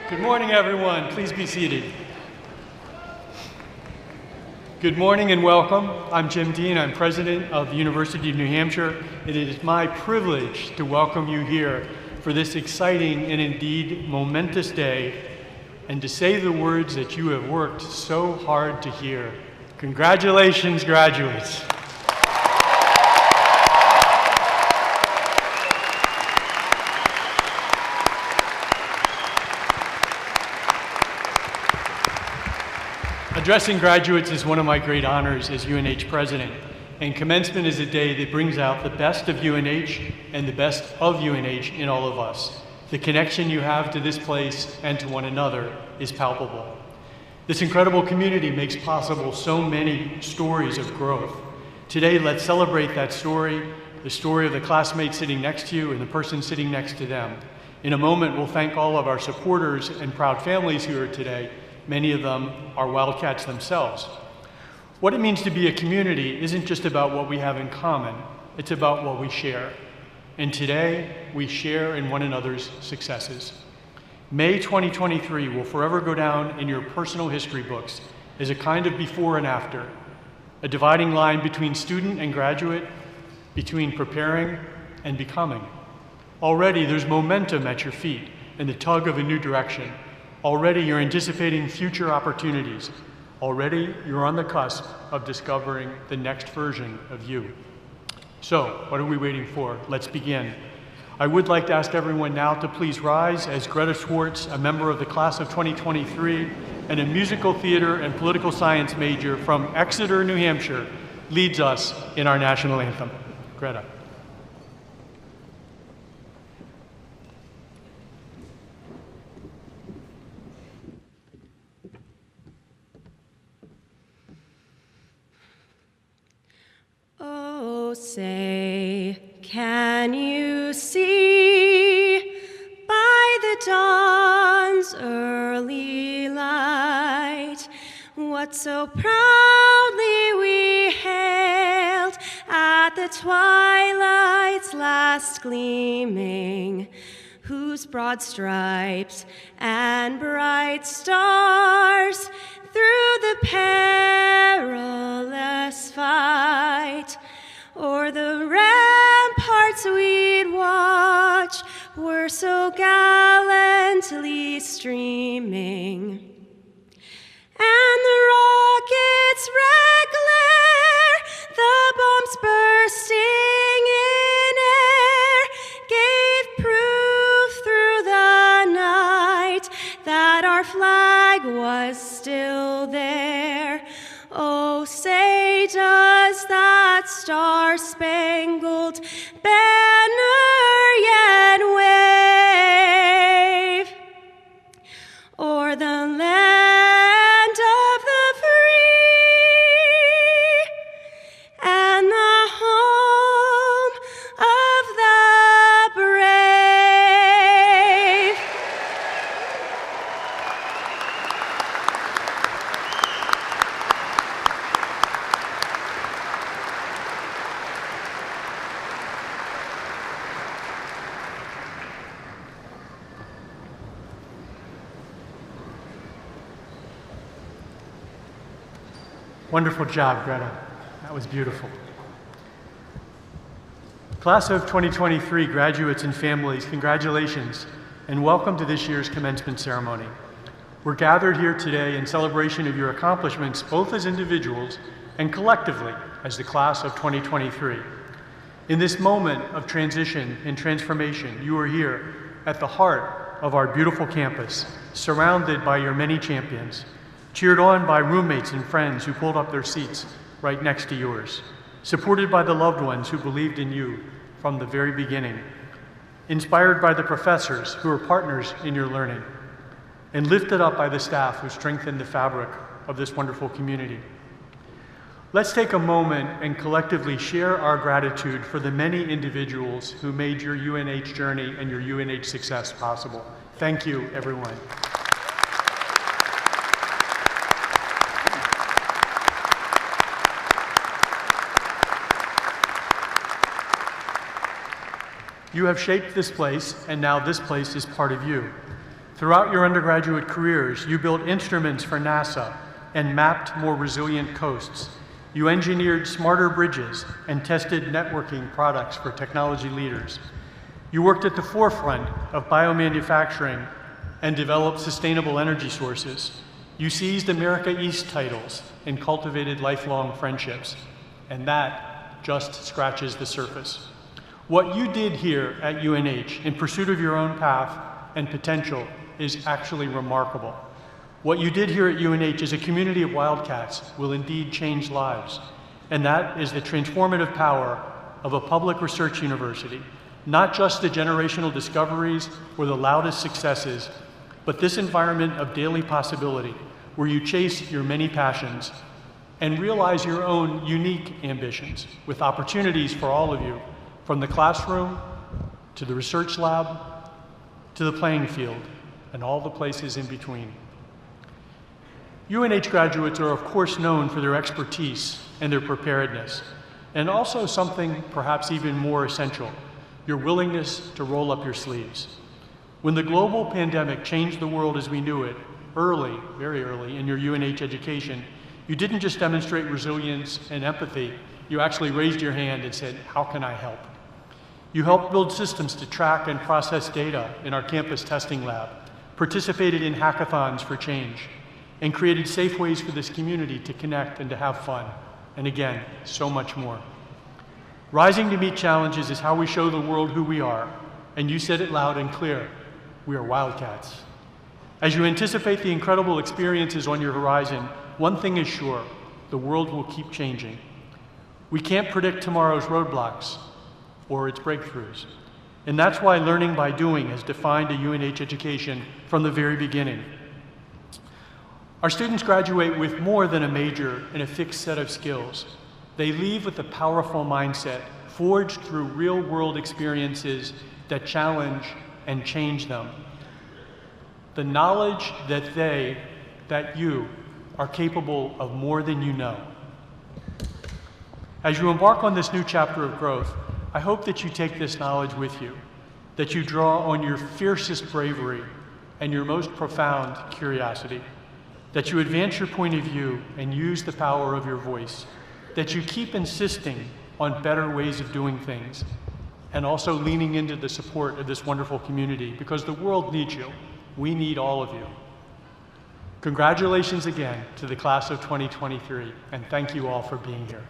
Good morning, everyone. Please be seated. Good morning and welcome. I'm Jim Dean. I'm president of the University of New Hampshire. It is my privilege to welcome you here for this exciting and indeed momentous day, and to say the words that you have worked so hard to hear. Congratulations, graduates. Addressing graduates is one of my great honors as UNH president, and commencement is a day that brings out the best of UNH and the best of UNH in all of us. The connection you have to this place and to one another is palpable. This incredible community makes possible so many stories of growth. Today, let's celebrate that story, the story of the classmate sitting next to you and the person sitting next to them. In a moment, we'll thank all of our supporters and proud families who are today. Many of them are Wildcats themselves. What it means to be a community isn't just about what we have in common, it's about what we share. And today, we share in one another's successes. May 2023 will forever go down in your personal history books as a kind of before and after, a dividing line between student and graduate, between preparing and becoming. Already, there's momentum at your feet and the tug of a new direction. Already you're anticipating future opportunities. Already you're on the cusp of discovering the next version of you. So, what are we waiting for? Let's begin. I would like to ask everyone now to please rise as Greta Schwartz, a member of the class of 2023 and a musical theater and political science major from Exeter, New Hampshire, leads us in our national anthem. Greta. Oh, say, can you see by the dawn's early light what so proudly we hailed at the twilight's last gleaming, whose broad stripes and bright stars through the perilous fight o'er the ramparts we'd watch were so gallantly streaming, and the rocket's red glare, the bombs bursting in air, gave proof through the night that our flag was still there. Oh, say, does that star-spangled banner yet wave o'er the land of the free and the home of the brave? Wonderful job, Greta. That was beautiful. Class of 2023 graduates and families, congratulations and welcome to this year's commencement ceremony. We're gathered here today in celebration of your accomplishments both as individuals and collectively as the class of 2023. In this moment of transition and transformation, you are here at the heart of our beautiful campus, surrounded by your many champions, cheered on by roommates and friends who pulled up their seats right next to yours, supported by the loved ones who believed in you from the very beginning, inspired by the professors who are partners in your learning, and lifted up by the staff who strengthened the fabric of this wonderful community. Let's take a moment and collectively share our gratitude for the many individuals who made your UNH journey and your UNH success possible. Thank you, everyone. You have shaped this place, and now this place is part of you. Throughout your undergraduate careers, you built instruments for NASA and mapped more resilient coasts. You engineered smarter bridges and tested networking products for technology leaders. You worked at the forefront of biomanufacturing and developed sustainable energy sources. You seized America East titles and cultivated lifelong friendships. And that just scratches the surface. What you did here at UNH in pursuit of your own path and potential is actually remarkable. What you did here at UNH as a community of Wildcats will indeed change lives. And that is the transformative power of a public research university. Not just the generational discoveries or the loudest successes, but this environment of daily possibility where you chase your many passions and realize your own unique ambitions with opportunities for all of you, from the classroom to the research lab to the playing field and all the places in between. UNH graduates are of course known for their expertise and their preparedness, and also something perhaps even more essential, your willingness to roll up your sleeves. When the global pandemic changed the world as we knew it, early, very early in your UNH education, you didn't just demonstrate resilience and empathy, you actually raised your hand and said, how can I help? You helped build systems to track and process data in our campus testing lab, participated in hackathons for change, and created safe ways for this community to connect and to have fun. And again, so much more. Rising to meet challenges is how we show the world who we are, and you said it loud and clear, we are Wildcats. As you anticipate the incredible experiences on your horizon, one thing is sure, the world will keep changing. We can't predict tomorrow's roadblocks or its breakthroughs. And that's why learning by doing has defined a UNH education from the very beginning. Our students graduate with more than a major and a fixed set of skills. They leave with a powerful mindset, forged through real-world experiences that challenge and change them. The knowledge that you are capable of more than you know. As you embark on this new chapter of growth, I hope that you take this knowledge with you, that you draw on your fiercest bravery and your most profound curiosity, that you advance your point of view and use the power of your voice, that you keep insisting on better ways of doing things, and also leaning into the support of this wonderful community, because the world needs you. We need all of you. Congratulations again to the class of 2023, and thank you all for being here.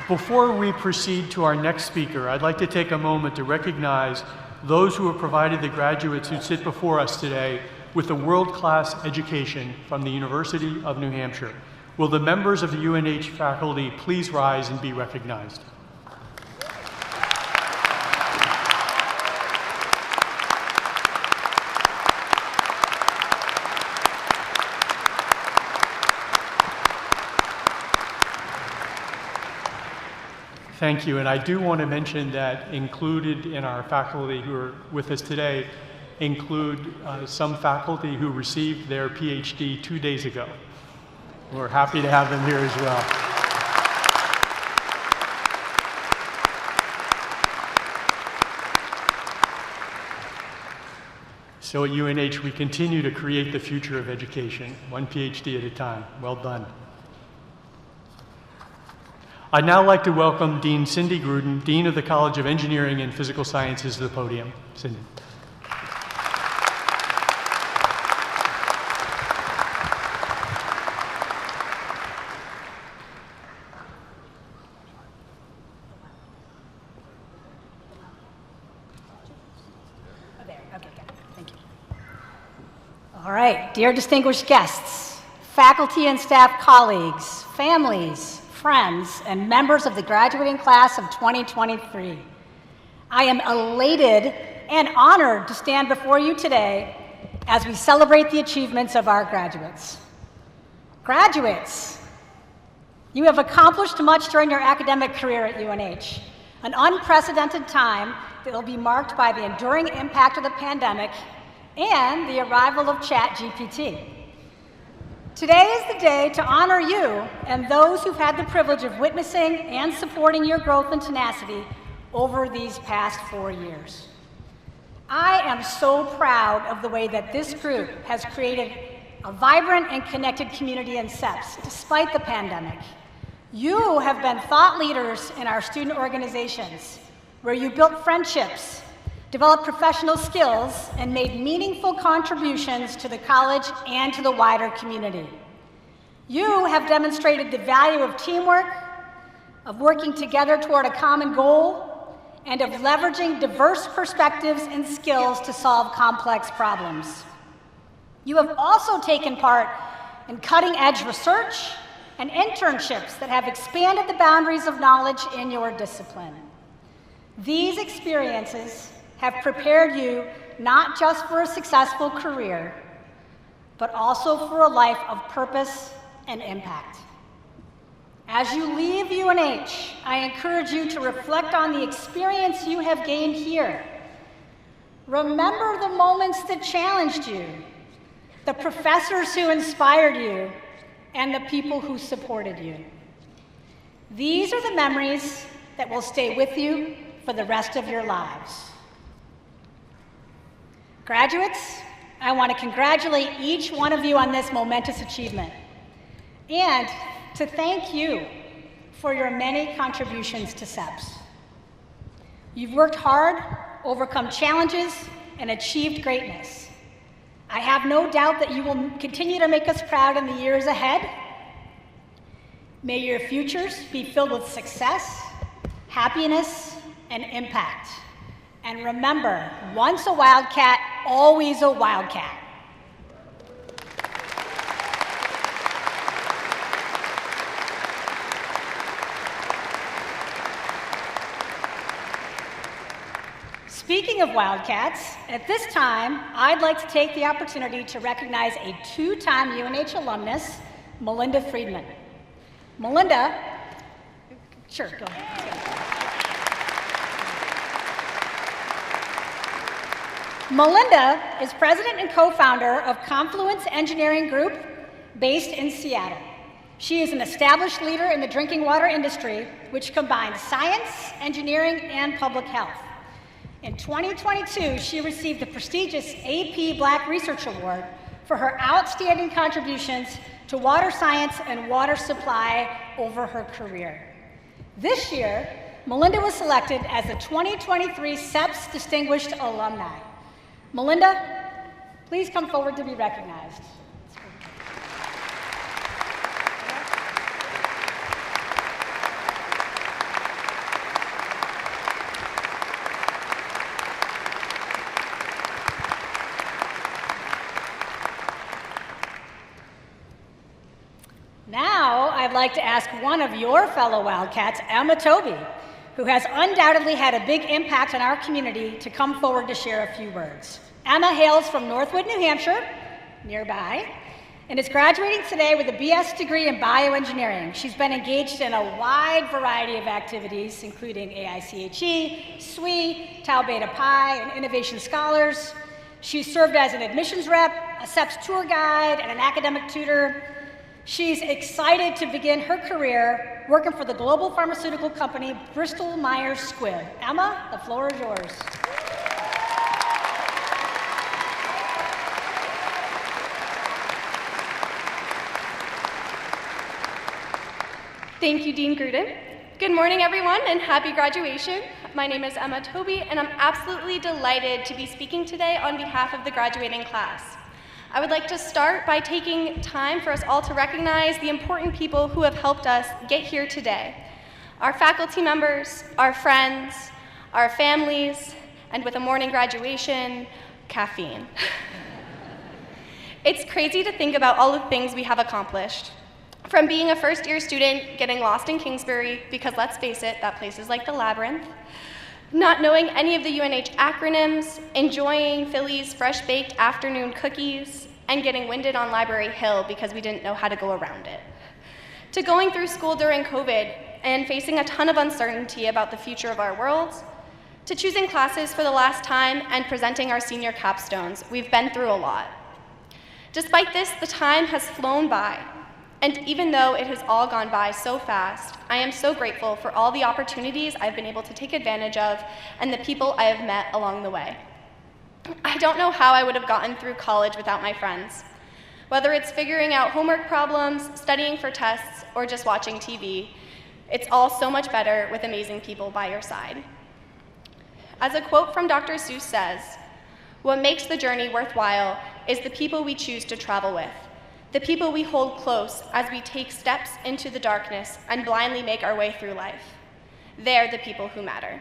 Before we proceed to our next speaker, I'd like to take a moment to recognize those who have provided the graduates who sit before us today with a world-class education from the University of New Hampshire. Will the members of the UNH faculty please rise and be recognized? Thank you, and I do want to mention that included in our faculty who are with us today include some faculty who received their PhD 2 days ago. We're happy to have them here as well. So at UNH, we continue to create the future of education, one PhD at a time. Well done. I'd now like to welcome Dean Cindy Gruden, Dean of the College of Engineering and Physical Sciences, to the podium. Cindy. All right, dear distinguished guests, faculty and staff colleagues, families, friends, and members of the graduating class of 2023. I am elated and honored to stand before you today as we celebrate the achievements of our graduates. Graduates, you have accomplished much during your academic career at UNH, an unprecedented time that will be marked by the enduring impact of the pandemic and the arrival of ChatGPT. Today is the day to honor you and those who've had the privilege of witnessing and supporting your growth and tenacity over these past 4 years. I am so proud of the way that this group has created a vibrant and connected community in SEPS despite the pandemic. You have been thought leaders in our student organizations, where you built friendships, developed professional skills, and made meaningful contributions to the college and to the wider community. You have demonstrated the value of teamwork, of working together toward a common goal, and of leveraging diverse perspectives and skills to solve complex problems. You have also taken part in cutting-edge research and internships that have expanded the boundaries of knowledge in your discipline. These experiences have prepared you not just for a successful career, but also for a life of purpose and impact. As you leave UNH, I encourage you to reflect on the experience you have gained here. Remember the moments that challenged you, the professors who inspired you, and the people who supported you. These are the memories that will stay with you for the rest of your lives. Graduates, I want to congratulate each one of you on this momentous achievement, and to thank you for your many contributions to SEPS. You've worked hard, overcome challenges, and achieved greatness. I have no doubt that you will continue to make us proud in the years ahead. May your futures be filled with success, happiness, and impact. And remember, once a Wildcat, always a Wildcat. Speaking of Wildcats, at this time, I'd like to take the opportunity to recognize a two-time UNH alumnus, Melinda Friedman. Melinda, sure, go ahead. Melinda is president and co-founder of Confluence Engineering Group, based in Seattle. She is an established leader in the drinking water industry, which combines science, engineering, and public health. In 2022, she received the prestigious AP Black Research Award for her outstanding contributions to water science and water supply over her career. This year, Melinda was selected as the 2023 SEPS Distinguished Alumni. Melinda, please come forward to be recognized. Now, I'd like to ask one of your fellow Wildcats, Emma Tobey, who has undoubtedly had a big impact on our community, to come forward to share a few words. Emma hails from Northwood, New Hampshire, nearby, and is graduating today with a BS degree in bioengineering. She's been engaged in a wide variety of activities, including AICHE, SWE, Tau Beta Pi, and Innovation Scholars. She's served as an admissions rep, a SEPS tour guide, and an academic tutor. She's excited to begin her career working for the global pharmaceutical company Bristol Myers Squibb. Emma, the floor is yours. Thank you, Dean Gruden. Good morning, everyone, and happy graduation. My name is Emma Tobey, and I'm absolutely delighted to be speaking today on behalf of the graduating class. I would like to start by taking time for us all to recognize the important people who have helped us get here today. Our faculty members, our friends, our families, and with a morning graduation, caffeine. It's crazy to think about all the things we have accomplished. From being a first-year student, getting lost in Kingsbury, because let's face it, that place is like the labyrinth, not knowing any of the UNH acronyms, enjoying Philly's fresh-baked afternoon cookies, and getting winded on Library Hill because we didn't know how to go around it, to going through school during COVID and facing a ton of uncertainty about the future of our world, to choosing classes for the last time and presenting our senior capstones. We've been through a lot. Despite this, the time has flown by, and even though it has all gone by so fast, I am so grateful for all the opportunities I've been able to take advantage of and the people I have met along the way. I don't know how I would have gotten through college without my friends. Whether it's figuring out homework problems, studying for tests, or just watching TV, it's all so much better with amazing people by your side. As a quote from Dr. Seuss says, "What makes the journey worthwhile is the people we choose to travel with, the people we hold close as we take steps into the darkness and blindly make our way through life. They're the people who matter."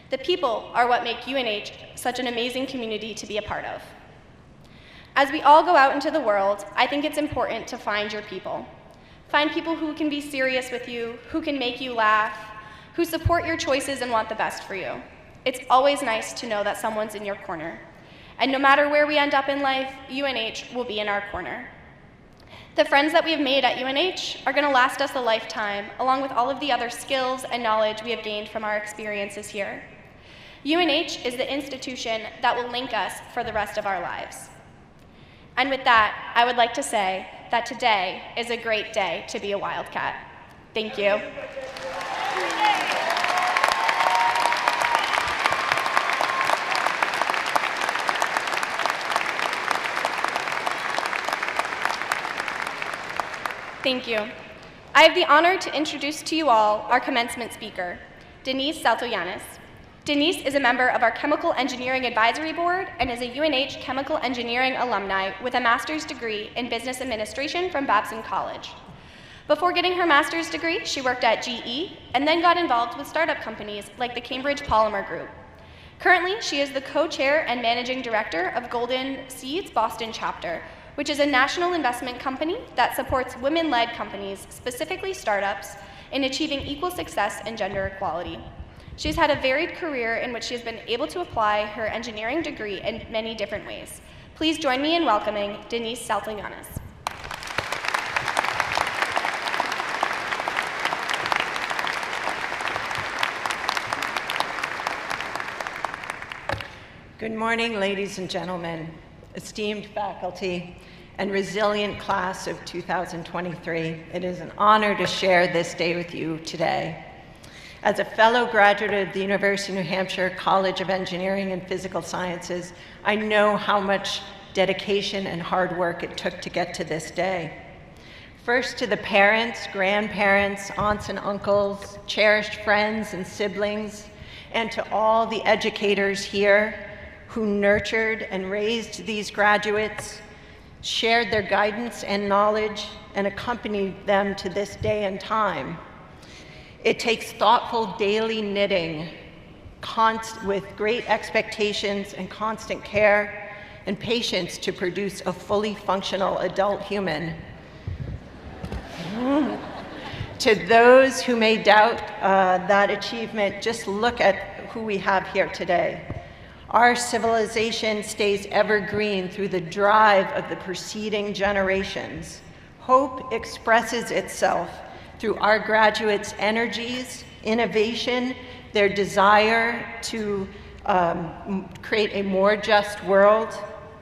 The people are what make UNH such an amazing community to be a part of. As we all go out into the world, I think it's important to find your people. Find people who can be serious with you, who can make you laugh, who support your choices and want the best for you. It's always nice to know that someone's in your corner. And no matter where we end up in life, UNH will be in our corner. The friends that we have made at UNH are going to last us a lifetime, along with all of the other skills and knowledge we have gained from our experiences here. UNH is the institution that will link us for the rest of our lives. And with that, I would like to say that today is a great day to be a Wildcat. Thank you. Thank you. I have the honor to introduce to you all our commencement speaker, Denise Saltoyanis. Denise is a member of our Chemical Engineering Advisory Board and is a UNH Chemical Engineering alumni with a master's degree in Business Administration from Babson College. Before getting her master's degree, she worked at GE and then got involved with startup companies like the Cambridge Polymer Group. Currently, she is the co-chair and managing director of Golden Seeds Boston chapter, which is a national investment company that supports women-led companies, specifically startups, in achieving equal success and gender equality. She's had a varied career in which she has been able to apply her engineering degree in many different ways. Please join me in welcoming Denise Saltoyanis. Good morning, ladies and gentlemen, esteemed faculty, and resilient class of 2023. It is an honor to share this day with you today. As a fellow graduate of the University of New Hampshire College of Engineering and Physical Sciences, I know how much dedication and hard work it took to get to this day. First, to the parents, grandparents, aunts and uncles, cherished friends and siblings, and to all the educators here who nurtured and raised these graduates, shared their guidance and knowledge, and accompanied them to this day and time. It takes thoughtful daily knitting with great expectations and constant care and patience to produce a fully functional adult human. To those who may doubt that achievement, just look at who we have here today. Our civilization stays evergreen through the drive of the preceding generations. Hope expresses itself through our graduates' energies, innovation, their desire to create a more just world,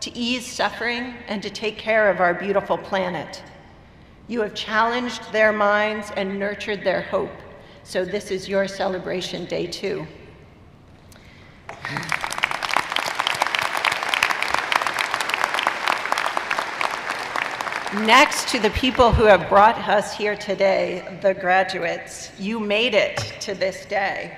to ease suffering, and to take care of our beautiful planet. You have challenged their minds and nurtured their hope, so this is your celebration day too. Next, to the people who have brought us here today, the graduates, you made it to this day.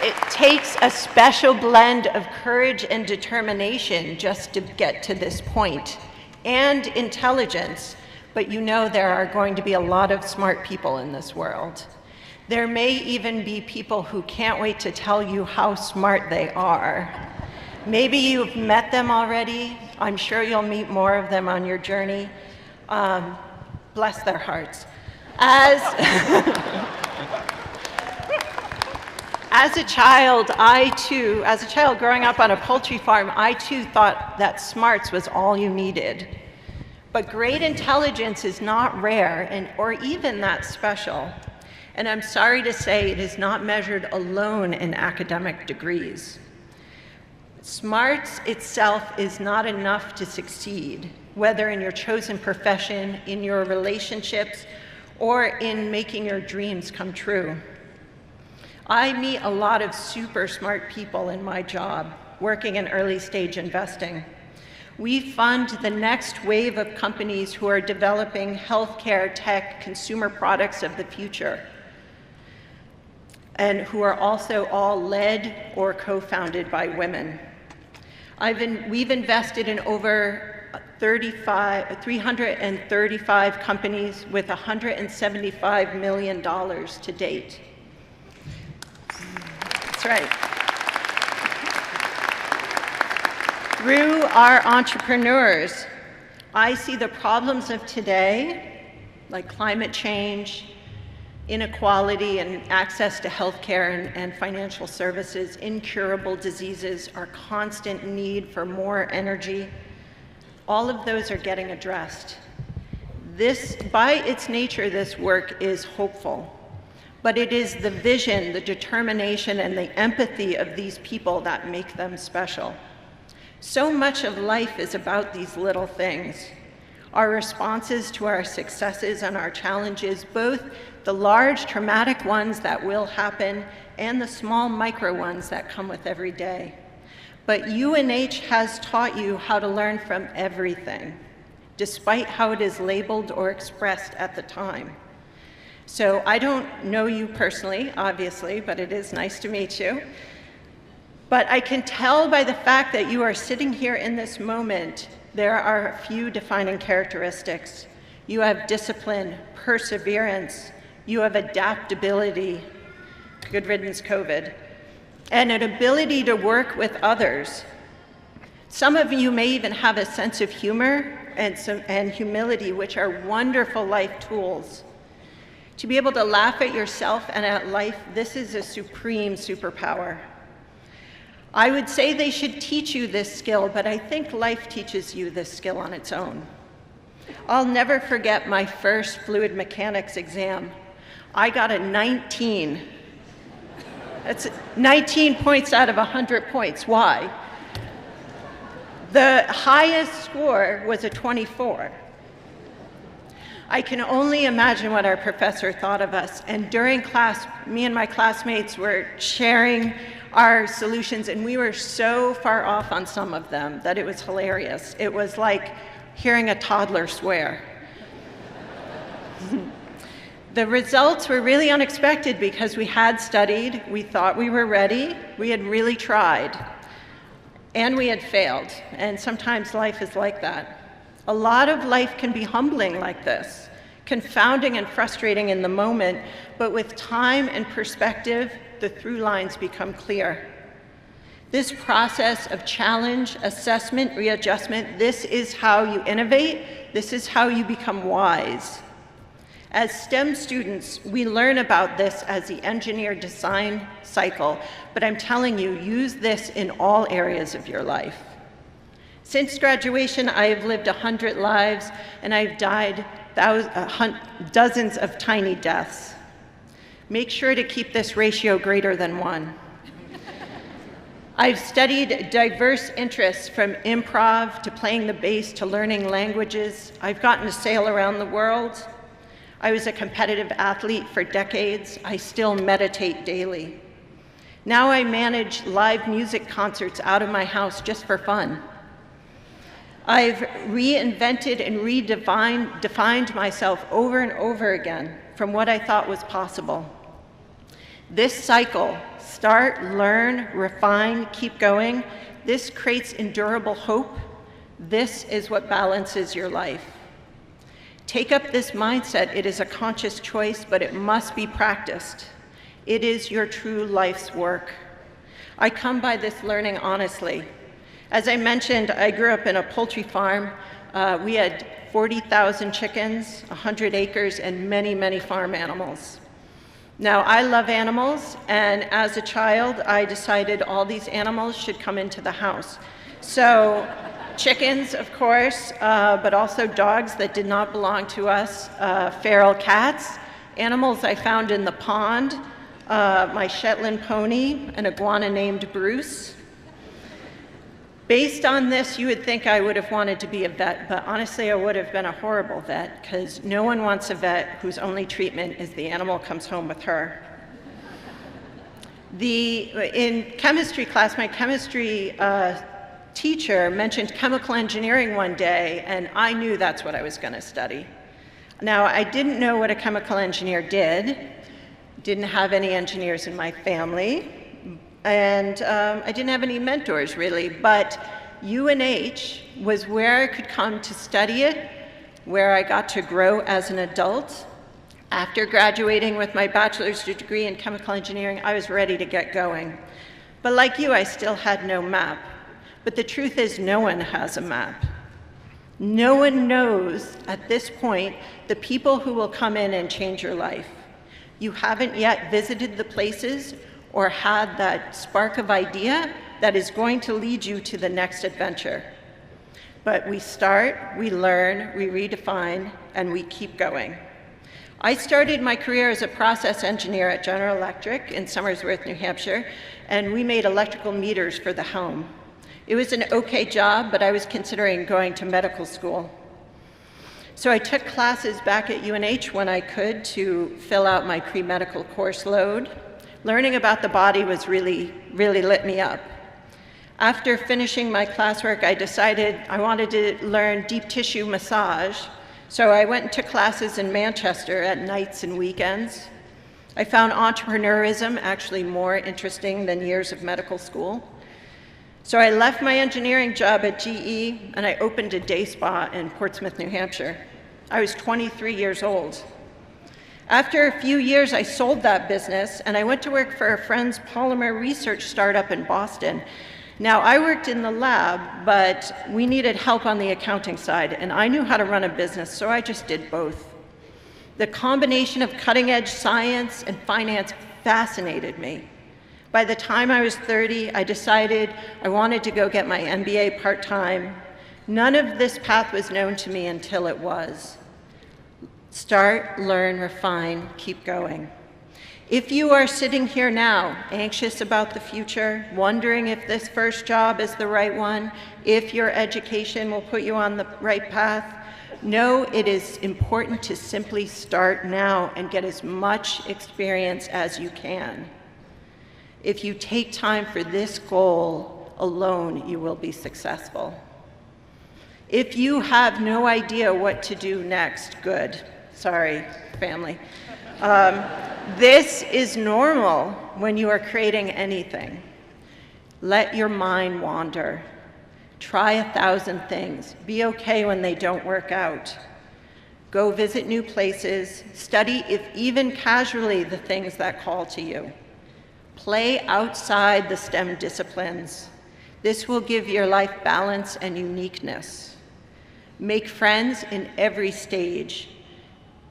It takes a special blend of courage and determination just to get to this point, and intelligence, but you know there are going to be a lot of smart people in this world. There may even be people who can't wait to tell you how smart they are. Maybe you've met them already. I'm sure you'll meet more of them on your journey. Bless their hearts. As a child, growing up on a poultry farm, I too thought that smarts was all you needed. But great intelligence is not rare or even that special. And I'm sorry to say it is not measured alone in academic degrees. Smarts itself is not enough to succeed, whether in your chosen profession, in your relationships, or in making your dreams come true. I meet a lot of super smart people in my job, working in early stage investing. We fund the next wave of companies who are developing healthcare, tech, consumer products of the future, and who are also all led or co-founded by women. We've invested in over 335 companies with $175 million to date. That's right. Through our entrepreneurs, I see the problems of today, like climate change, inequality and access to healthcare and financial services, incurable diseases, our constant need for more energy. All of those are getting addressed. This, by its nature, this work is hopeful, but it is the vision, the determination, and the empathy of these people that make them special. So much of life is about these little things. Our responses to our successes and our challenges, both the large traumatic ones that will happen and the small micro ones that come with every day. But UNH has taught you how to learn from everything, despite how it is labeled or expressed at the time. So I don't know you personally, obviously, but it is nice to meet you. But I can tell by the fact that you are sitting here in this moment, there are a few defining characteristics. You have discipline, perseverance, you have adaptability, good riddance COVID, and an ability to work with others. Some of you may even have a sense of humor and humility, which are wonderful life tools. To be able to laugh at yourself and at life, this is a supreme superpower. I would say they should teach you this skill, but I think life teaches you this skill on its own. I'll never forget my first fluid mechanics exam. I got a 19. That's 19 points out of 100 points. Why? The highest score was a 24. I can only imagine what our professor thought of us. And during class, me and my classmates were sharing our solutions, and we were so far off on some of them that it was hilarious. It was like hearing a toddler swear. The results were really unexpected because we had studied, we thought we were ready, we had really tried, and we had failed. And sometimes life is like that. A lot of life can be humbling like this, confounding and frustrating in the moment, but with time and perspective, the through lines become clear. This process of challenge, assessment, readjustment, this is how you innovate, this is how you become wise. As STEM students, we learn about this as the engineer design cycle, but I'm telling you, use this in all areas of your life. Since graduation, I have lived 100 lives, and I've died dozens of tiny deaths. Make sure to keep this ratio greater than 1. I've studied diverse interests, from improv to playing the bass to learning languages. I've gotten to sail around the world. I was a competitive athlete for decades. I still meditate daily. Now I manage live music concerts out of my house just for fun. I've reinvented and redefined myself over and over again from what I thought was possible. This cycle, start, learn, refine, keep going, this creates endurable hope. This is what balances your life. Take up this mindset. It is a conscious choice, but it must be practiced. It is your true life's work. I come by this learning honestly. As I mentioned, I grew up in a poultry farm. We had 40,000 chickens, 100 acres, and many, many farm animals. Now, I love animals, and as a child, I decided all these animals should come into the house. So, chickens, of course, but also dogs that did not belong to us, feral cats, Animals I found in the pond, my Shetland pony, an iguana named Bruce. Based on this, you would think I would have wanted to be a vet, but honestly, I would have been a horrible vet, because no one wants a vet whose only treatment is the animal comes home with her. In chemistry class, my chemistry teacher mentioned chemical engineering one day, and I knew that's what I was going to study. Now, I didn't know what a chemical engineer did, didn't have any engineers in my family, and I didn't have any mentors, really, but UNH was where I could come to study it, where I got to grow as an adult. After graduating with my bachelor's degree in chemical engineering, I was ready to get going. But like you, I still had no map. But the truth is, no one has a map. No one knows at this point the people who will come in and change your life. You haven't yet visited the places or had that spark of idea that is going to lead you to the next adventure. But we start, we learn, we redefine, and we keep going. I started my career as a process engineer at General Electric in Somersworth, New Hampshire, and we made electrical meters for the home. It was an okay job, but I was considering going to medical school. So I took classes back at UNH when I could to fill out my pre-medical course load. Learning about the body was really lit me up. After finishing my classwork, I decided I wanted to learn deep tissue massage, so I went and took classes in Manchester at nights and weekends. I found entrepreneurism actually more interesting than years of medical school. So I left my engineering job at GE and I opened a day spa in Portsmouth, New Hampshire. I was 23 years old. After a few years, I sold that business and I went to work for a friend's polymer research startup in Boston. Now, I worked in the lab, but we needed help on the accounting side, and I knew how to run a business, so I just did both. The combination of cutting-edge science and finance fascinated me. By the time I was 30, I decided I wanted to go get my MBA part-time. None of this path was known to me until it was. Start, learn, refine, keep going. If you are sitting here now, anxious about the future, wondering if this first job is the right one, if your education will put you on the right path, know it is important to simply start now and get as much experience as you can. If you take time for this goal alone, you will be successful. If you have no idea what to do next, good. Sorry, family. This is normal when you are creating anything. Let your mind wander. Try 1,000 things. Be okay when they don't work out. Go visit new places. Study, if even casually, the things that call to you. Play outside the STEM disciplines. This will give your life balance and uniqueness. Make friends in every stage.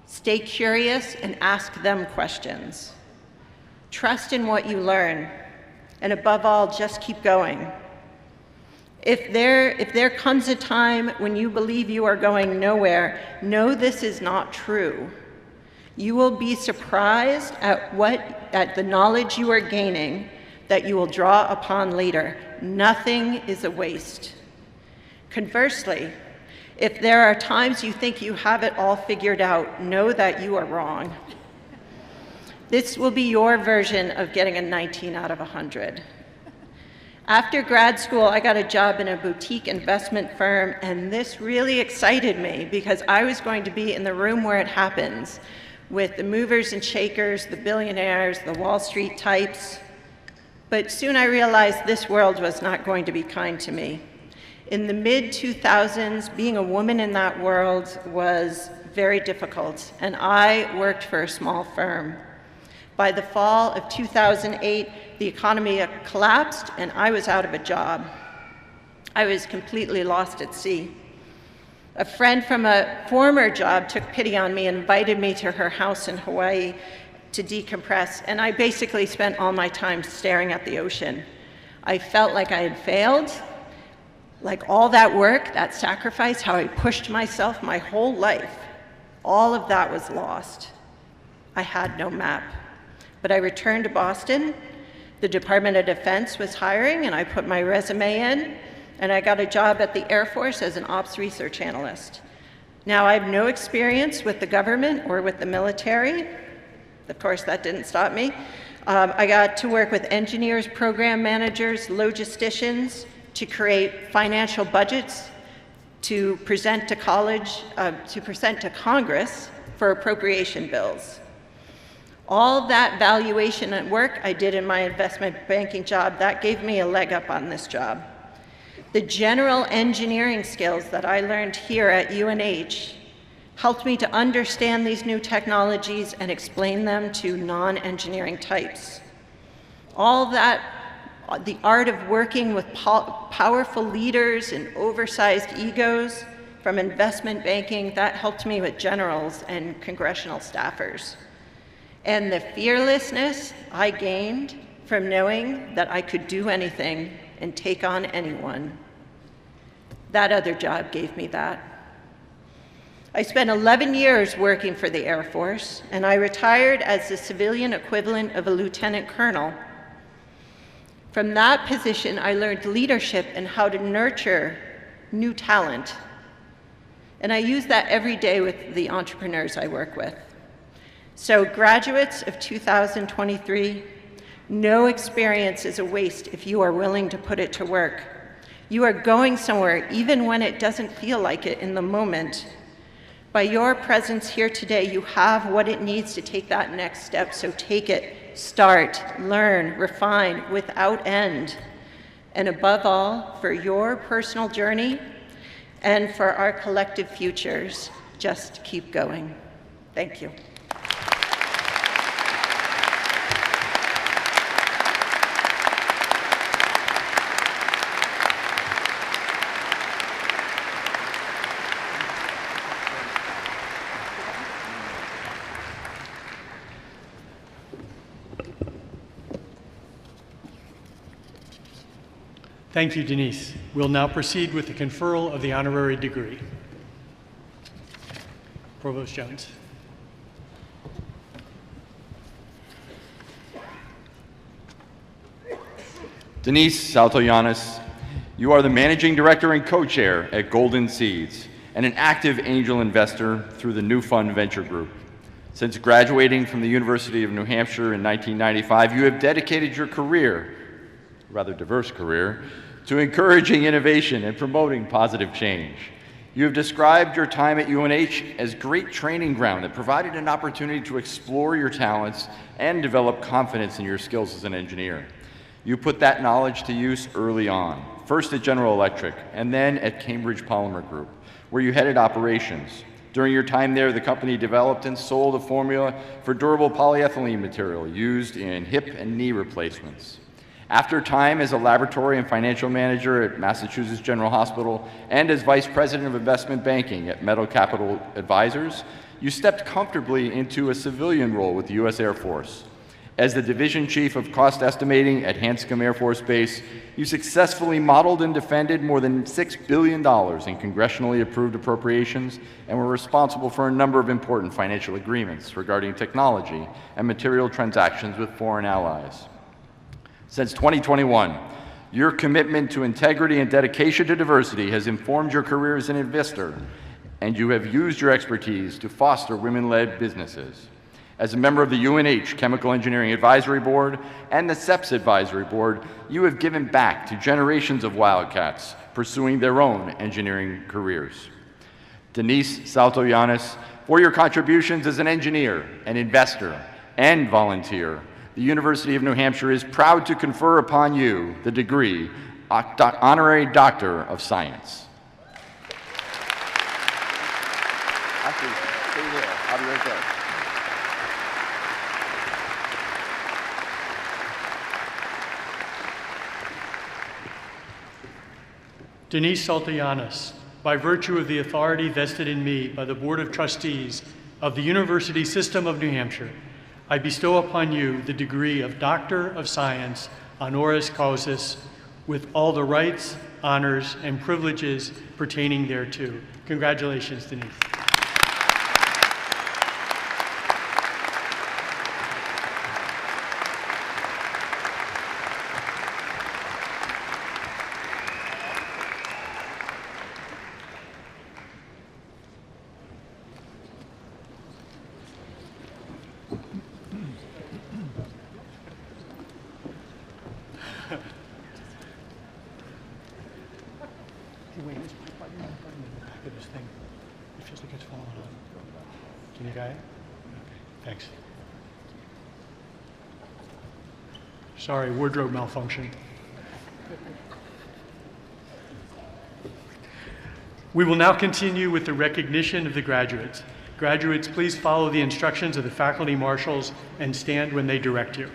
Stay curious and ask them questions. Trust in what you learn, and above all, just keep going. If there comes a time when you believe you are going nowhere, know this is not true. You will be surprised at the knowledge you are gaining that you will draw upon later. Nothing is a waste. Conversely, if there are times you think you have it all figured out, know that you are wrong. This will be your version of getting a 19 out of 100. After grad school, I got a job in a boutique investment firm, and this really excited me because I was going to be in the room where it happens, with the movers and shakers, the billionaires, the Wall Street types. But soon I realized this world was not going to be kind to me. In the mid-2000s, being a woman in that world was very difficult, and I worked for a small firm. By the fall of 2008, the economy collapsed, and I was out of a job. I was completely lost at sea. A friend from a former job took pity on me and invited me to her house in Hawaii to decompress, and I basically spent all my time staring at the ocean. I felt like I had failed. Like all that work, that sacrifice, how I pushed myself my whole life, all of that was lost. I had no map. But I returned to Boston. The Department of Defense was hiring, and I put my resume in, and I got a job at the Air Force as an ops research analyst. Now, I have no experience with the government or with the military. Of course, that didn't stop me. I got to work with engineers, program managers, logisticians to create financial budgets to present to Congress for appropriation bills. All that valuation at work I did in my investment banking job, that gave me a leg up on this job. The general engineering skills that I learned here at UNH helped me to understand these new technologies and explain them to non-engineering types. All that, the art of working with powerful leaders and oversized egos from investment banking, that helped me with generals and congressional staffers. And the fearlessness I gained from knowing that I could do anything and take on anyone, that other job gave me that. I spent 11 years working for the Air Force, and I retired as the civilian equivalent of a lieutenant colonel. From that position, I learned leadership and how to nurture new talent. And I use that every day with the entrepreneurs I work with. So graduates of 2023, no experience is a waste if you are willing to put it to work. You are going somewhere even when it doesn't feel like it in the moment. By your presence here today, you have what it needs to take that next step, so take it, start, learn, refine without end. And above all, for your personal journey and for our collective futures, just keep going. Thank you. Thank you, Denise. We'll now proceed with the conferral of the honorary degree. Provost Jones. Denise Saltoyanis, you are the Managing Director and Co-Chair at Golden Seeds and an active angel investor through the New Fund Venture Group. Since graduating from the University of New Hampshire in 1995, you have dedicated your career, rather diverse career, to encouraging innovation and promoting positive change. You have described your time at UNH as great training ground that provided an opportunity to explore your talents and develop confidence in your skills as an engineer. You put that knowledge to use early on, first at General Electric and then at Cambridge Polymer Group, where you headed operations. During your time there, the company developed and sold a formula for durable polyethylene material used in hip and knee replacements. After time as a laboratory and financial manager at Massachusetts General Hospital and as Vice President of Investment Banking at Meadow Capital Advisors, you stepped comfortably into a civilian role with the U.S. Air Force. As the Division Chief of Cost Estimating at Hanscom Air Force Base, you successfully modeled and defended more than $6 billion in congressionally approved appropriations and were responsible for a number of important financial agreements regarding technology and material transactions with foreign allies. Since 2021, your commitment to integrity and dedication to diversity has informed your career as an investor, and you have used your expertise to foster women-led businesses. As a member of the UNH Chemical Engineering Advisory Board and the CEPS Advisory Board, you have given back to generations of Wildcats pursuing their own engineering careers. Denise Saltoyanis, for your contributions as an engineer, an investor, and volunteer, the University of New Hampshire is proud to confer upon you the degree Honorary Doctor of Science. Actually, stay there. I'll be right there. Denise Saltoyanis, by virtue of the authority vested in me by the Board of Trustees of the University System of New Hampshire, I bestow upon you the degree of Doctor of Science, honoris causa, with all the rights, honors, and privileges pertaining thereto. Congratulations, Denise. Sorry, wardrobe malfunction. We will now continue with the recognition of the graduates. Graduates, please follow the instructions of the faculty marshals and stand when they direct you.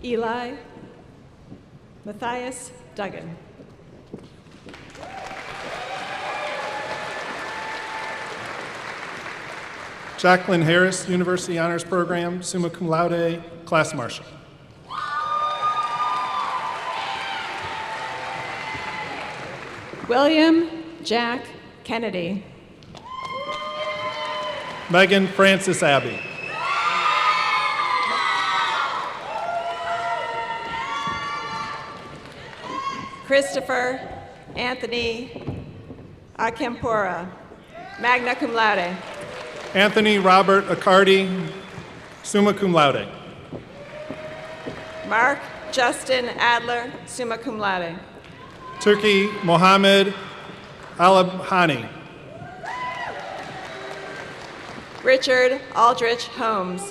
Eli Matthias Duggan. Jacqueline Harris, University Honors Program, summa cum laude, class marshal. William Jack Kennedy. Megan Francis Abbey. Christopher Anthony Akempora, magna cum laude. Anthony Robert Accardi, summa cum laude. Mark Justin Adler, summa cum laude. Turki Mohammed Alabhani. Richard Aldrich Holmes.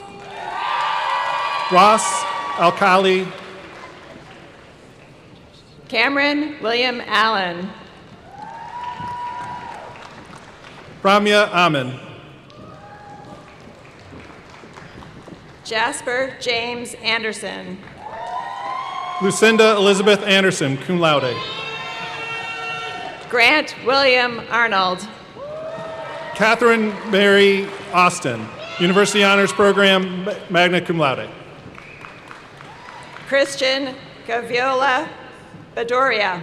Ross Alkali. Cameron William Allen. Ramya Amin. Jasper James Anderson. Lucinda Elizabeth Anderson, cum laude. Grant William Arnold. Catherine Mary Austin, University Honors Program, magna cum laude. Christian Gaviola Bedoria.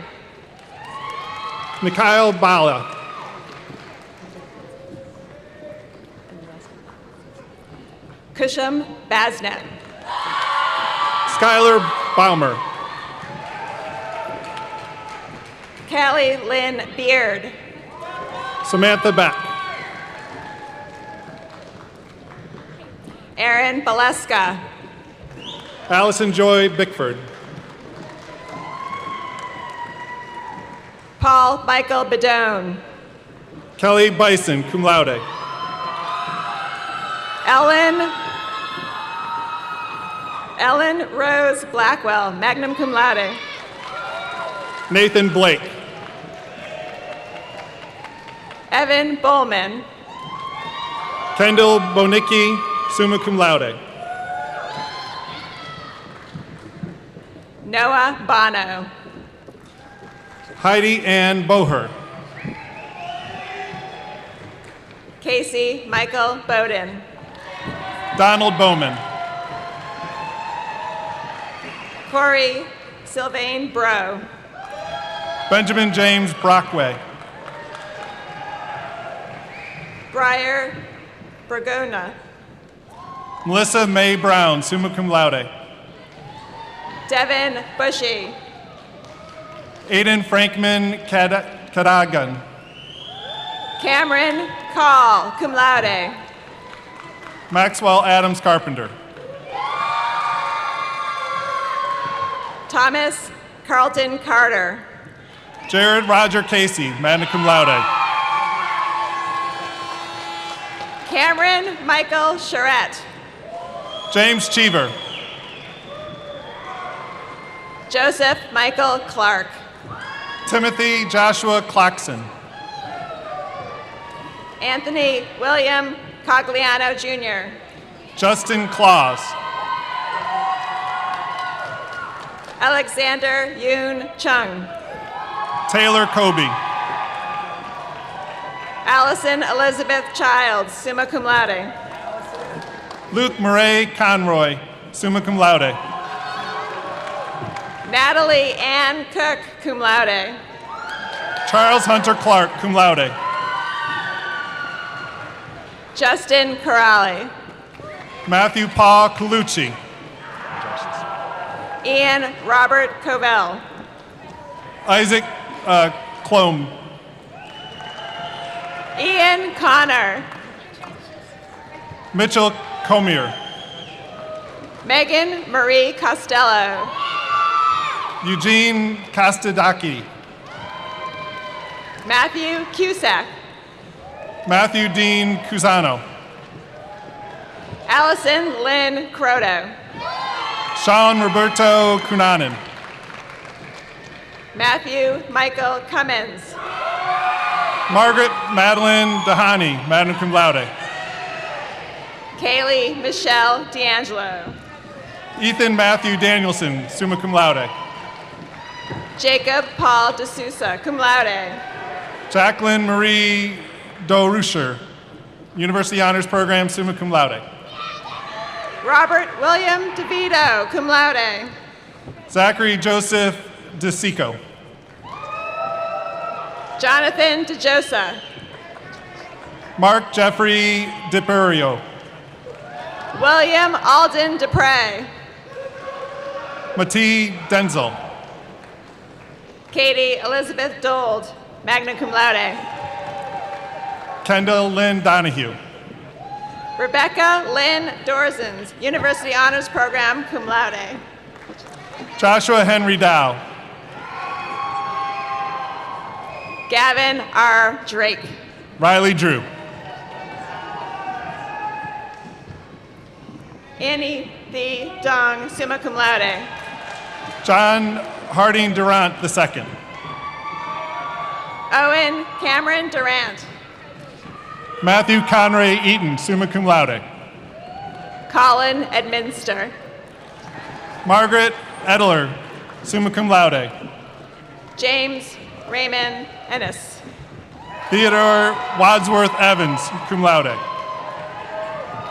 Mikhail Bala. Kusham Basnet. Skylar Baumer. Callie Lynn Beard. Samantha Beck. Aaron Baleska. Allison Joy Bickford. Paul Michael Bedone. Kelly Bison, cum laude. Ellen Rose Blackwell, magna cum laude. Nathan Blake. Evan Bowman. Kendall Bonicki, summa cum laude. Noah Bono. Heidi Ann Boher. Casey Michael Bowden. Donald Bowman. Corey Sylvain Bro. Benjamin James Brockway. Briar Bragona. Melissa May Brown, summa cum laude. Devin Bushy. Aiden Frankman Kadagan. Cameron Call, cum laude. Maxwell Adams Carpenter. Thomas Carlton Carter. Jared Roger Casey, magna cum laude. Cameron Michael Charette. James Cheever. Joseph Michael Clark. Timothy Joshua Clarkson. Anthony William Cogliano Jr. Justin Claus. Alexander Yoon Chung. Taylor Kobe. Allison Elizabeth Childs, summa cum laude. Luke Murray Conroy, summa cum laude. Natalie Ann Cook, cum laude. Charles Hunter Clark, cum laude. Justin Corrali. Matthew Paul Colucci. Ian Robert Covell. Isaac Clome. Ian Connor. Mitchell Comier. Megan Marie Costello. Eugene Castadaki. Matthew Cusack. Matthew Dean Cusano. Allison Lynn Croto. Sean Roberto Cunanan. Matthew Michael Cummins. Margaret Madeline Dahani, magna cum laude. Kaylee Michelle D'Angelo. Ethan Matthew Danielson, summa cum laude. Jacob Paul D'Souza, cum laude. Jacqueline Marie Doruscher, University Honors Program, summa cum laude. Robert William DeVito, cum laude. Zachary Joseph DeSico. Jonathan DeJosa. Mark Jeffrey DiPerio. William Alden Dupre. Mati Denzel. Katie Elizabeth Dold, magna cum laude. Kendall Lynn Donahue. Rebecca Lynn Dorzens, University Honors Program, cum laude. Joshua Henry Dow. Gavin R. Drake. Riley Drew. Annie The Dong, summa cum laude. John Harding Durant II. Owen Cameron Durant. Matthew Conray Eaton, summa cum laude. Colin Edminster. Margaret Edler, summa cum laude. James Raymond Ennis. Theodore Wadsworth Evans, cum laude.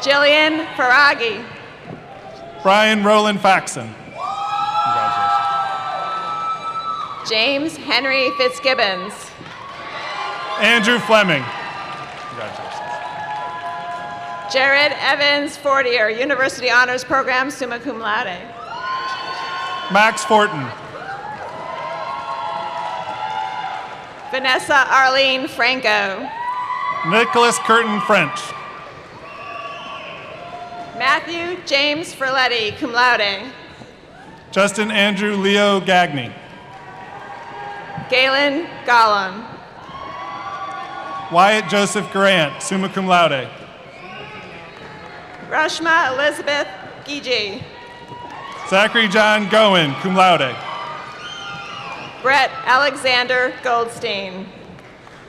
Jillian Faragi. Brian Roland Faxon. James Henry Fitzgibbons. Andrew Fleming. Jared Evans Fortier, University Honors Program, summa cum laude. Max Fortin. Vanessa Arlene Franco. Nicholas Curtin French. Matthew James Ferletti, cum laude. Justin Andrew Leo Gagney. Galen Gollum. Wyatt Joseph Grant, summa cum laude. Rashma Elizabeth Gigi. Zachary John Goen, cum laude. Brett Alexander Goldstein.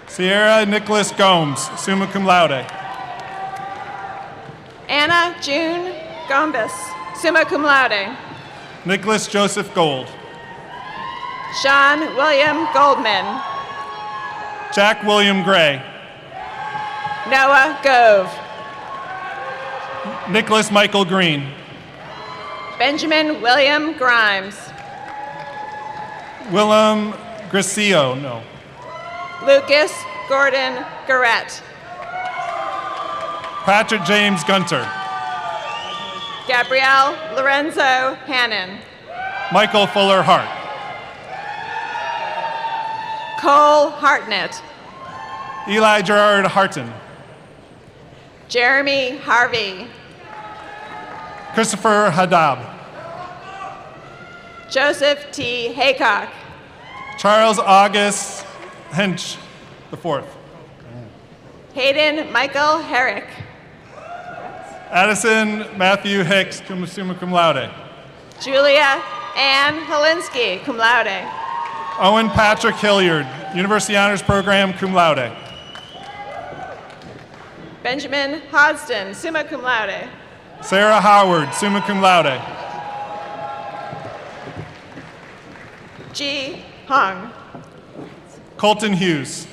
Sierra Nicholas Gomes, summa cum laude. Anna June Gombis, summa cum laude. Nicholas Joseph Gold. Sean William Goldman. Jack William Gray. Noah Gove. Nicholas Michael Green. Benjamin William Grimes. Willem Gracio, no. Lucas Gordon Garrett. Patrick James Gunter. Gabrielle Lorenzo Hannon. Michael Fuller Hart. Cole Hartnett. Eli Gerard Harton. Jeremy Harvey. Christopher Hadab. Joseph T. Haycock. Charles August Hench IV. Hayden Michael Herrick. Addison Matthew Hicks, summa cum laude. Julia Ann Helinski, cum laude. Owen Patrick Hilliard, University Honors Program, cum laude. Benjamin Hodgson, summa cum laude. Sarah Howard, summa cum laude. Ji Hung. Colton Hughes.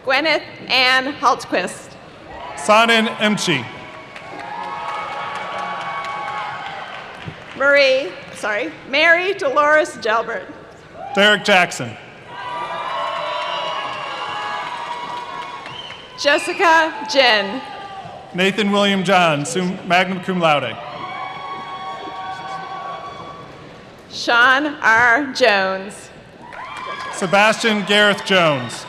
Gwyneth Ann Haltquist. Sanan Emchi. Mary Dolores Gelbert. Derek Jackson. Jessica Jin. Nathan William John, magna cum laude. Sean R. Jones. Sebastian Gareth Jones.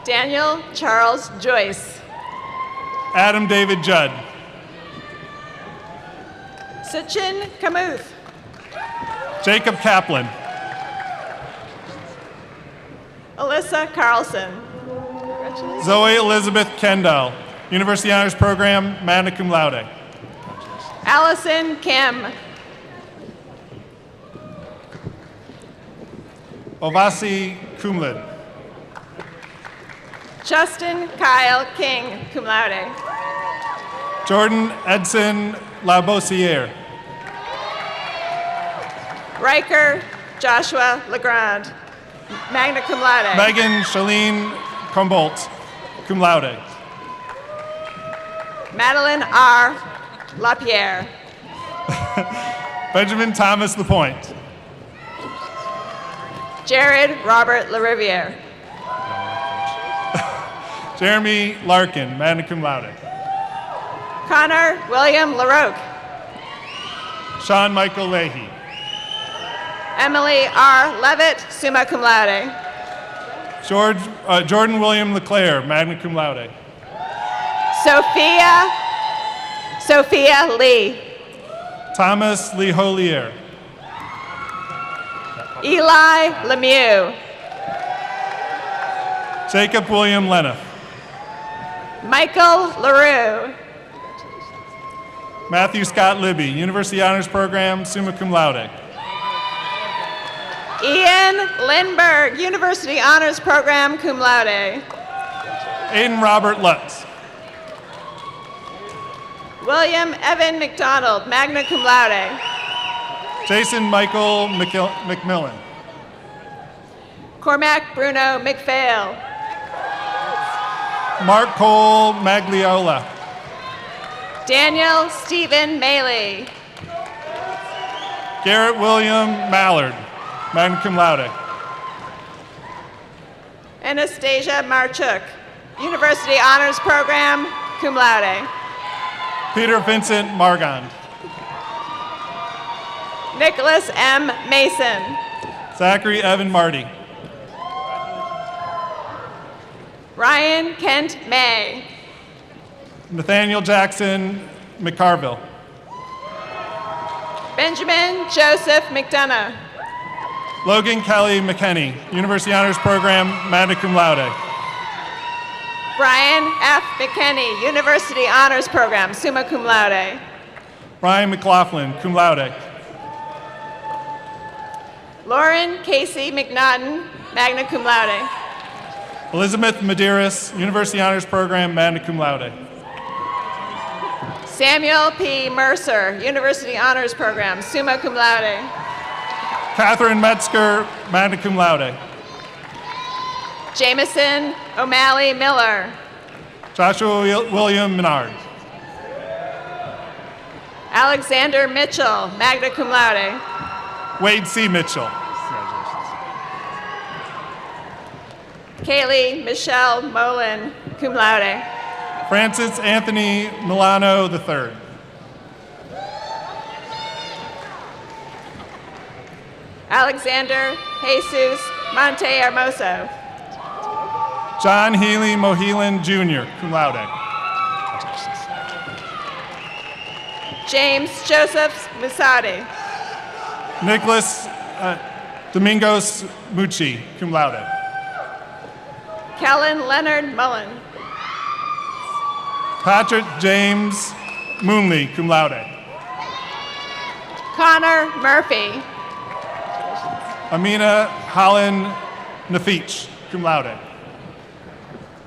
Daniel Charles Joyce. Adam David Judd. Sachin Kamuth. Jacob Kaplan. Alyssa Carlson. Zoe Elizabeth Kendall, University Honors Program, magna cum laude. Allison Kim. Ovasi cum laude. Justin Kyle King, cum laude. Jordan Edson Labossiere. Riker Joshua Legrand, magna cum laude. Megan Shalene Combolt, cum laude. Madeline R. LaPierre. Benjamin Thomas Lapointe. Jared Robert LaRiviere. Jeremy Larkin, magna cum laude. Connor William LaRoque. Sean Michael Leahy. Emily R. Levitt, summa cum laude. Jordan William LeClaire, magna cum laude. Sophia Lee. Thomas Lee Holier. Eli Lemieux. Jacob William Leniff. Michael LaRue. Matthew Scott Libby, University Honors Program, summa cum laude. Ian Lindberg, University Honors Program, cum laude. Aiden Robert Lutz. William Evan McDonald, magna cum laude. Jason Michael McMillan. Cormac Bruno McPhail. Mark Cole Magliola. Daniel Stephen Maley. Garrett William Mallard, magna cum laude. Anastasia Marchuk, University Honors Program, cum laude. Peter Vincent Margond. Nicholas M. Mason. Zachary Evan Marty. Ryan Kent May. Nathaniel Jackson McCarville. Benjamin Joseph McDonough. Logan Kelly McKenney, University Honors Program, magna cum laude. Brian F. McKenney, University Honors Program, summa cum laude. Ryan McLaughlin, cum laude. Lauren Casey McNaughton, magna cum laude. Elizabeth Medeiros, University Honors Program, magna cum laude. Samuel P. Mercer, University Honors Program, summa cum laude. Catherine Metzger, magna cum laude. Jameson O'Malley Miller. Joshua William Menard. Alexander Mitchell, magna cum laude. Wade C. Mitchell. Kaylee Michelle Molin, cum laude. Francis Anthony Milano III. Alexander Jesus Monte Hermoso. John Healy Mohelan Jr., cum laude. James Joseph Musadi. Nicholas Domingos Mucci, cum laude. Kellen Leonard Mullen. Patrick James Moonley, cum laude. Connor Murphy. Amina Holland Nafich, cum laude.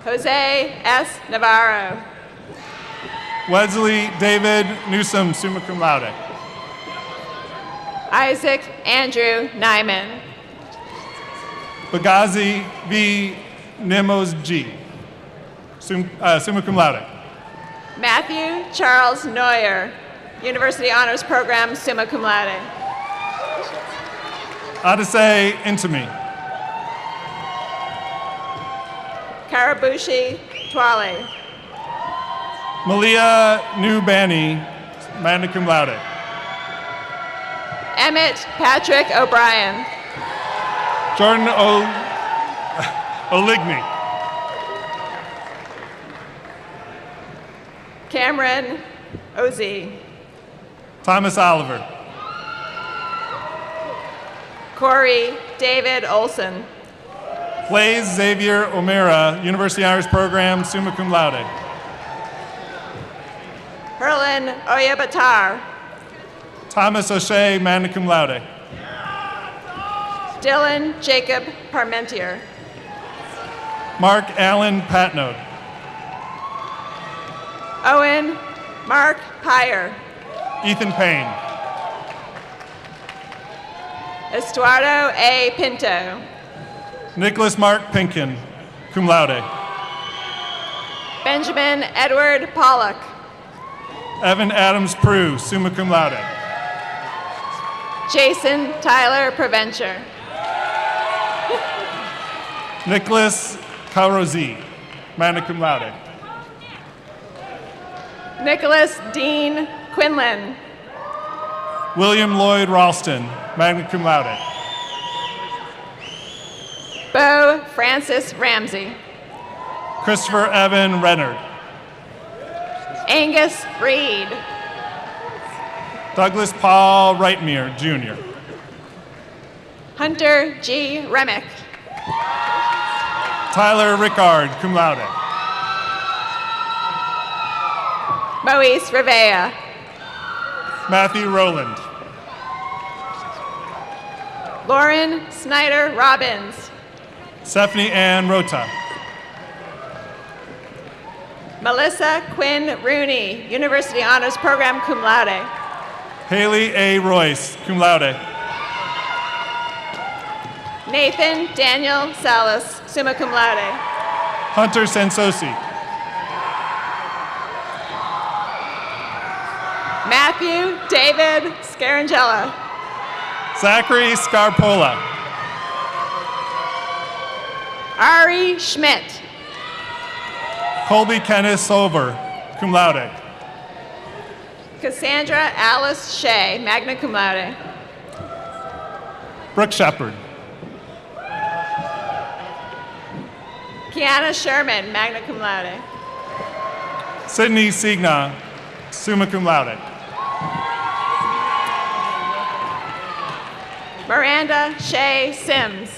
Jose S. Navarro. Wesley David Newsom, summa cum laude. Isaac Andrew Nyman. Bagazi V. Nemos G. summa cum laude. Matthew Charles Neuer, University Honors Program, summa cum laude. Adesei Intimi. Karabushi Twale. Malia Nubani, magna cum laude. Emmett Patrick O'Brien. Jordan Oligny. Cameron Ozee. Thomas Oliver. Corey David Olson. Blaise Xavier O'Meara, University Honors Program, summa cum laude. Herlin Oyabatar. Thomas O'Shea, magna cum laude. Dylan Jacob Parmentier. Mark Allen Patnode. Owen Mark Pyer. Ethan Payne. Estuardo A. Pinto. Nicholas Mark Pinkin, cum laude. Benjamin Edward Pollock. Evan Adams Prue, summa cum laude. Jason Tyler Preventure. Nicholas Kaurozi, magna cum laude. Nicholas Dean Quinlan. William Lloyd Ralston, magna cum laude. Bo Francis Ramsey. Christopher Evan Renard. Angus Reed. Douglas Paul Reitmere, Jr. Hunter G. Remick. Tyler Rickard, cum laude. Moise Revea. Matthew Rowland. Lauren Snyder Robbins. Stephanie Ann Rota. Melissa Quinn Rooney, University Honors Program, cum laude. Haley A. Royce, cum laude. Nathan Daniel Salas, summa cum laude. Hunter Sensosi. Matthew David Scarangella. Zachary Scarpola. Ari Schmidt. Colby Kenneth Solver, cum laude. Cassandra Alice Shea, magna cum laude. Brooke Shepard. Kiana Sherman, magna cum laude. Sydney Signa, summa cum laude. Miranda Shea Sims.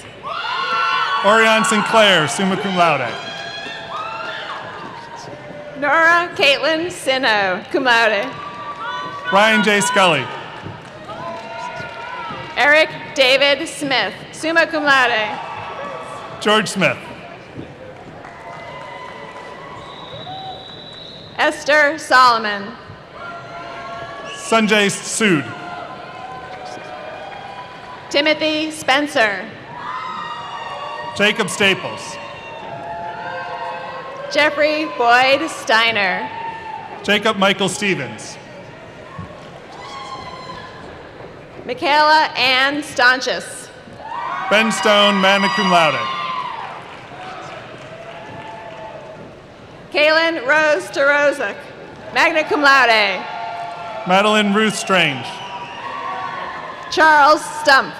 Orion Sinclair, summa cum laude. Nora Caitlin Sino, cum laude. Ryan J. Scully. Eric David Smith, summa cum laude. George Smith. Esther Solomon. Sanjay Sood. Timothy Spencer. Jacob Staples. Jeffrey Boyd Steiner. Jacob Michael Stevens. Michaela Ann Staunches. Ben Stone, magna cum laude. Kaylin Rose Terozak, magna cum laude. Madeline Ruth Strange. Charles Stump.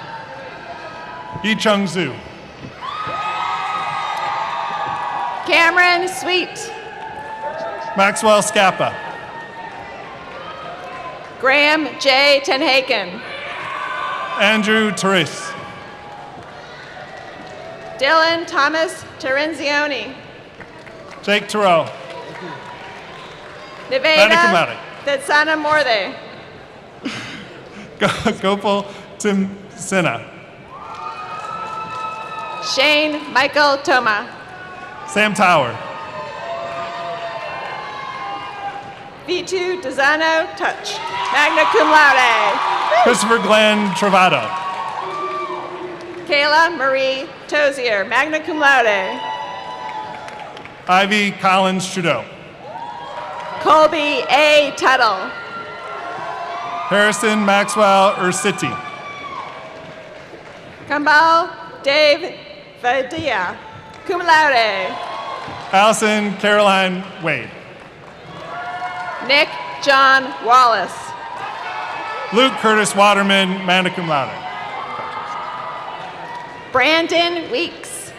Yi Chung Zhu. Cameron Sweet. Maxwell Scappa. Graham J. Tenhaken. Andrew Therese. Dylan Thomas Terenzioni. Jake Terrell. Magna cum Nevada laude. Tetsana Morde. Gopal Tim Sinha. Shane Michael Toma. Sam Tower. V2 Dezano Touch, magna cum laude. Christopher Glenn Travado. Kayla Marie Tozier, magna cum laude. Ivy Collins Trudeau. Colby A. Tuttle. Harrison Maxwell Ursiti. Kambal Dave Vadia, cum laude. Allison Caroline Wade. Nick John Wallace. Luke Curtis Waterman, magna cum laude. Brandon Weeks.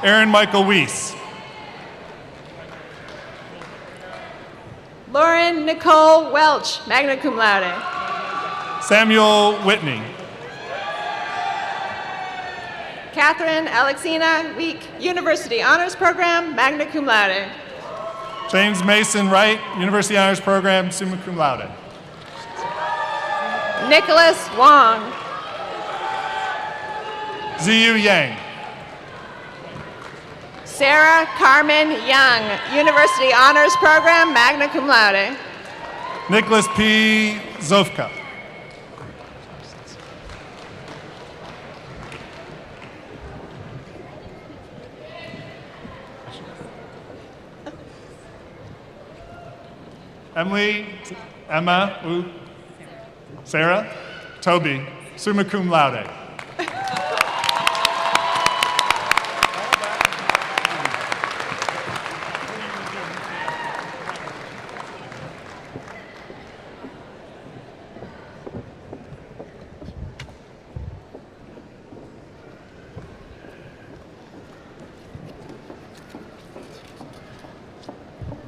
Aaron Michael Weiss. Lauren Nicole Welch, magna cum laude. Samuel Whitney. Catherine Alexina Week, University Honors Program, magna cum laude. James Mason Wright, University Honors Program, summa cum laude. Nicholas Wong. Ziyu Yang. Sarah Carmen Young, University Honors Program, magna cum laude. Nicholas P. Zofka. Emily, Emma, Sarah, Toby, summa cum laude.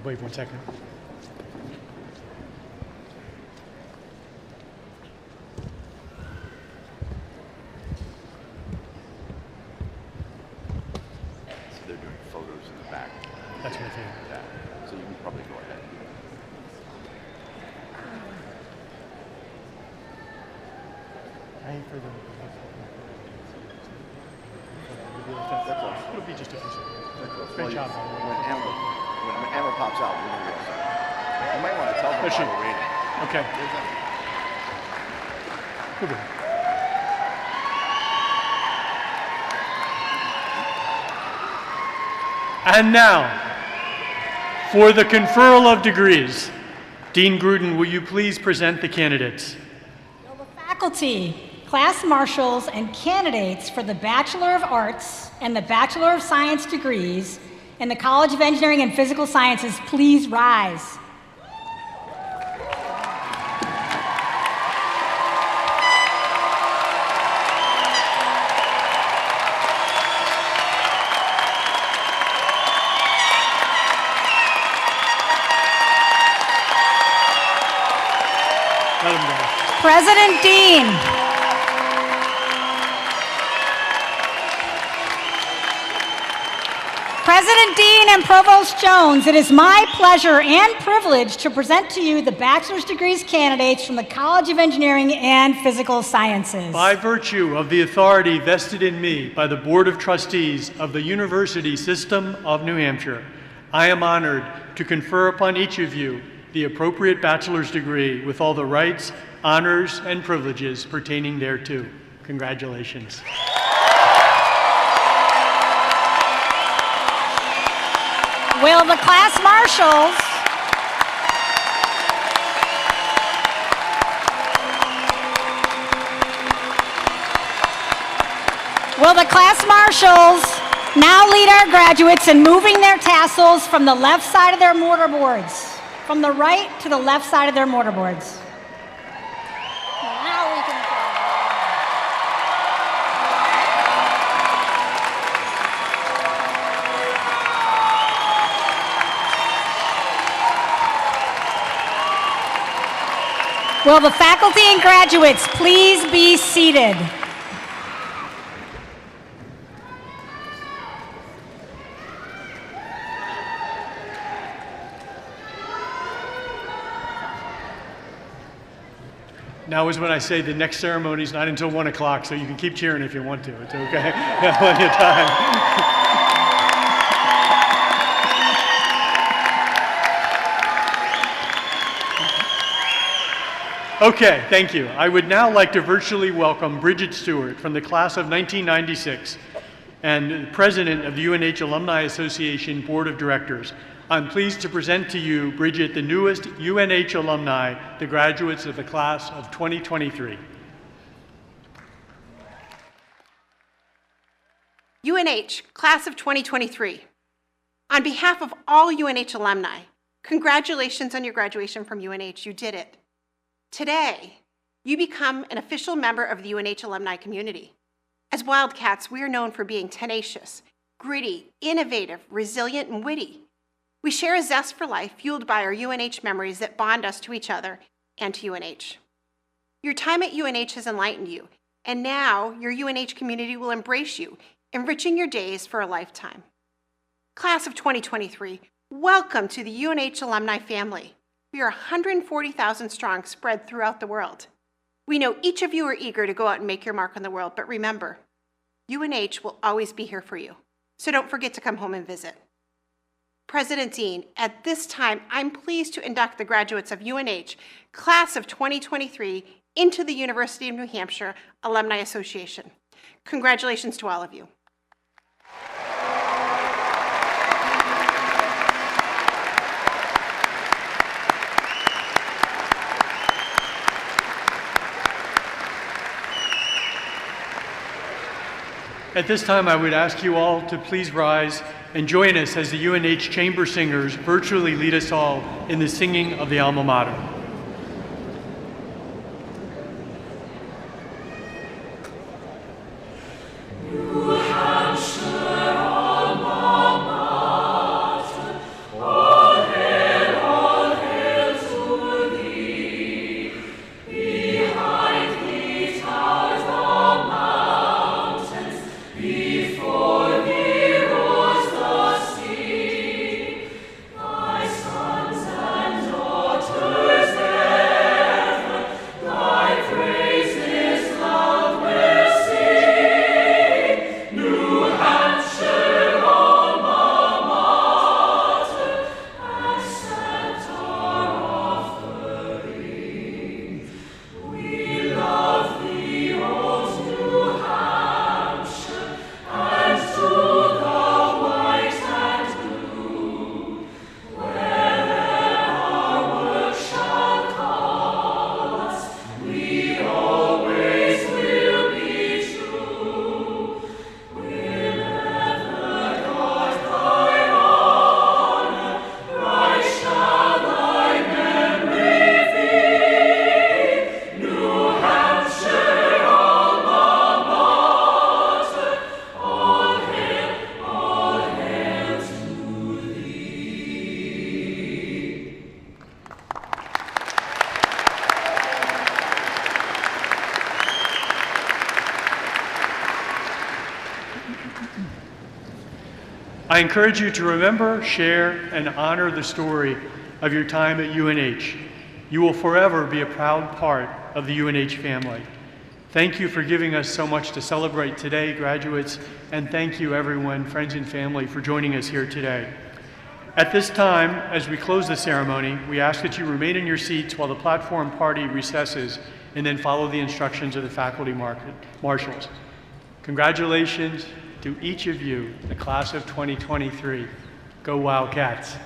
Wait 1 second. They're doing photos in the back. That's what I figured. Yeah. So you can probably go ahead. I ain't for them. It'll be just a few seconds. Great job. When Amber pops out, we're going to go outside. You might want to tell them Does she? while we're waiting. Okay. Good. And now, for the conferral of degrees, Dean Gruden, will you please present the candidates? Will the faculty, class marshals, and candidates for the Bachelor of Arts and the Bachelor of Science degrees in the College of Engineering and Physical Sciences please rise? Let him go. President Dean. President Dean and Provost Jones, it is my pleasure and privilege to present to you the bachelor's degrees candidates from the College of Engineering and Physical Sciences. By virtue of the authority vested in me by the Board of Trustees of the University System of New Hampshire, I am honored to confer upon each of you the appropriate bachelor's degree with all the rights, honors, and privileges pertaining thereto. Congratulations. Will the class marshals now lead our graduates in moving their tassels from the left side of their mortarboards, from the right to the left side of their mortarboards. Now we can Will the faculty and graduates please be seated? Now is when I say the next ceremony is not until 1 o'clock, so you can keep cheering if you want to. It's okay. You have plenty of time. Okay, thank you. I would now like to virtually welcome Bridget Stewart from the class of 1996. and President of the UNH Alumni Association Board of Directors. I'm pleased to present to you, Bridget, the newest UNH alumni, the graduates of the class of 2023. UNH, class of 2023. On behalf of all UNH alumni, congratulations on your graduation from UNH. You did it. Today, you become an official member of the UNH alumni community. As Wildcats, we are known for being tenacious, gritty, innovative, resilient, and witty. We share a zest for life fueled by our UNH memories that bond us to each other and to UNH. Your time at UNH has enlightened you, and now your UNH community will embrace you, enriching your days for a lifetime. Class of 2023, welcome to the UNH alumni family. We are 140,000 strong spread throughout the world. We know each of you are eager to go out and make your mark on the world, but remember, UNH will always be here for you, so don't forget to come home and visit. President Dean, at this time, I'm pleased to induct the graduates of UNH, class of 2023, into the University of New Hampshire Alumni Association. Congratulations to all of you. At this time, I would ask you all to please rise and join us as the UNH Chamber Singers virtually lead us all in the singing of the alma mater. I encourage you to remember, share, and honor the story of your time at UNH. You will forever be a proud part of the UNH family. Thank you for giving us so much to celebrate today, graduates, and thank you everyone, friends and family, for joining us here today. At this time, as we close the ceremony, we ask that you remain in your seats while the platform party recesses and then follow the instructions of the faculty marshals. Congratulations to each of you, the class of 2023. Go Wildcats.